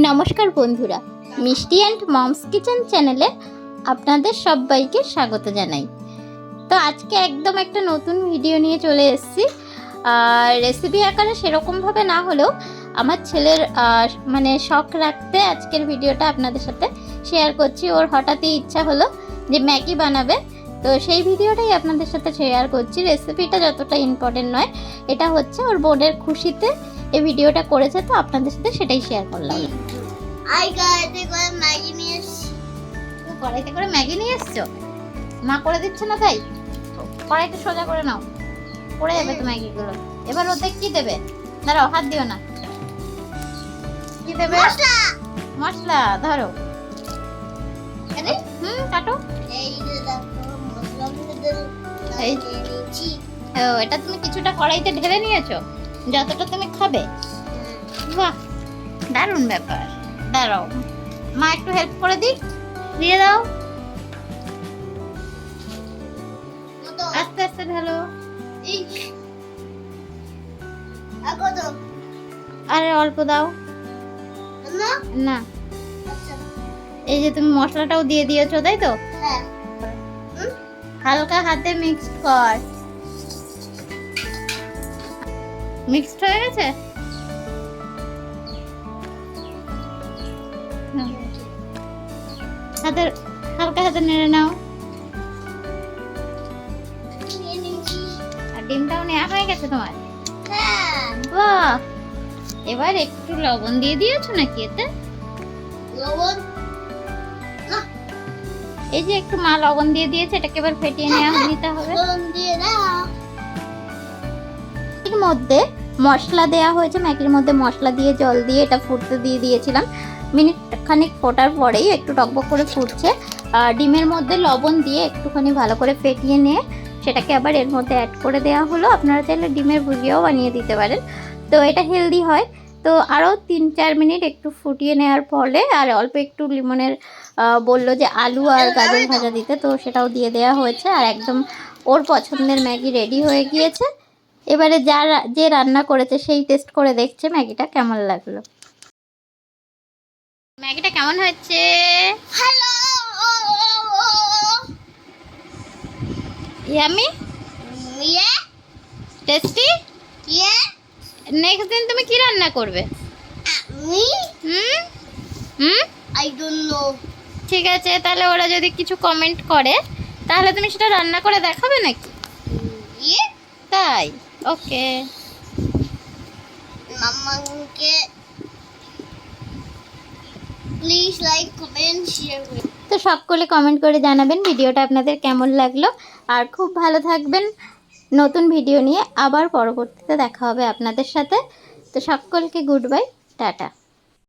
নমস্কার বন্ধুরা, মিষ্টি অ্যান্ড মমস কিচেন চ্যানেলে আপনাদের সবাইকে স্বাগত জানাই। তো আজকে একদম একটা নতুন ভিডিও নিয়ে চলে এসেছি। রেসিপি আকারে সেরকমভাবে না হলেও আমার ছেলের মানে শখ রাখতে আজকের ভিডিওটা আপনাদের সাথে শেয়ার করছি। ওর হঠাৎই ইচ্ছা হলো যে ম্যাগি বানাবে, তো সেই ভিডিওটাই আপনাদের সাথে শেয়ার করছি। রেসিপিটা যতটা ইম্পর্টেন্ট নয়, এটা হচ্ছে ওর বোনের খুশিতে এই ভিডিওটা করেছে, তো আপনাদের সাথে সেটাই শেয়ার করলাম। কড়াইতে করে ম্যাগি নিয়ে এসেছি। কড়াইতে করে ম্যাগি নিয়ে এসছো? মা করে দিচ্ছে না তাই? কড়াইটা সোজা করে নাও, পড়ে যাবে তো ম্যাগিগুলো। এবার ওতে কি দেবে? দাঁড়াও, হাত দিও না। কি দেবে? মশলা। মশলা ধরো। কাটো। এই যে দেখো মশলাগুলো এই নিয়েছি। ও, এটা তুমি কিছুটা কড়াইতে ঢেলে নিয়েছো যতটা তুমি খাবে? বাহ, দারুণ ব্যাপার। দাঁড়াও, মা একটু হেল্প করে দিক, দিয়ে দাও। আস্তে আস্তে ঢালো। এই কত? আরে অল্প দাও না না। এই যে তুমি মশলাটাও দিয়ে দিয়েছো, তাই তো? হ্যাঁ। হালকা হাতে মিক্সড কর। মিক্সড হয়ে গেছে? হাতে হালকা হাতে নেড়ে নাও। আর ডিমটাও নেওয়া হয়ে গেছে তোমার? হ্যাঁ। বাহ, এবার একটু লবণ দিয়ে দিয়েছো নাকি এতে? লবণ না, এই যে একটু মা লবণ দিয়ে দিয়েছে, এটাকে এবার ফেটিয়ে নিতে হবে। লবণ দিয়ে দাও। এর মধ্যে মশলা দেয়া হয়েছে, ম্যাগির মধ্যে মশলা দিয়ে জল দিয়ে এটা ফুটতে দিয়ে দিয়েছিলাম। মিনিট খানিক ফোটার পরেই একটু টকবক করে ফুটছে। ডিমের মধ্যে লবণ দিয়ে একটুখানি ভালো করে ফেটিয়ে নিয়ে সেটাকে আবার এর মধ্যে অ্যাড করে দেওয়া হলো। আপনারা চাইলে ডিমের ভুজিয়াও বানিয়ে দিতে পারেন, তো এটা হেলদি হয়। তো আরও 3-4 মিনিট একটু ফুটিয়ে নেওয়ার ফলে আর অল্প একটু লিমনের বললো যে আলু আর গাজর ভাজা দিতে, তো সেটাও দিয়ে দেওয়া হয়েছে। আর একদম ওর পছন্দের ম্যাগি রেডি হয়ে গিয়েছে। এবারে যে রান্না করেছে সেই টেস্ট করে দেখছে ম্যাগিটা কেমন লাগলো। ম্যাগিটা কেমন হচ্ছে? হ্যালো। ইয়ামি, ইয়ে টেস্টি। ইয়ে নেক্সট দিন তুমি কি রান্না করবে? Me hmm hmm I don't know. ঠিক আছে, তাহলে ওরা যদি কিছু কমেন্ট করে তাহলে তুমি সেটা রান্না করে দেখাবে নাকি? ইয়ে তাই, ওকে। মামাকে প্লিজ লাইক কমেন্ট শেয়ার। তো সকলে কমেন্ট করে জানাবেন ভিডিওটা আপনাদের কেমন লাগলো। আর খুব ভালো থাকবেন। নতুন ভিডিও নিয়ে আবার পরবর্তীতে দেখা হবে আপনাদের সাথে। তো সকলকে গুড বাই, টাটা।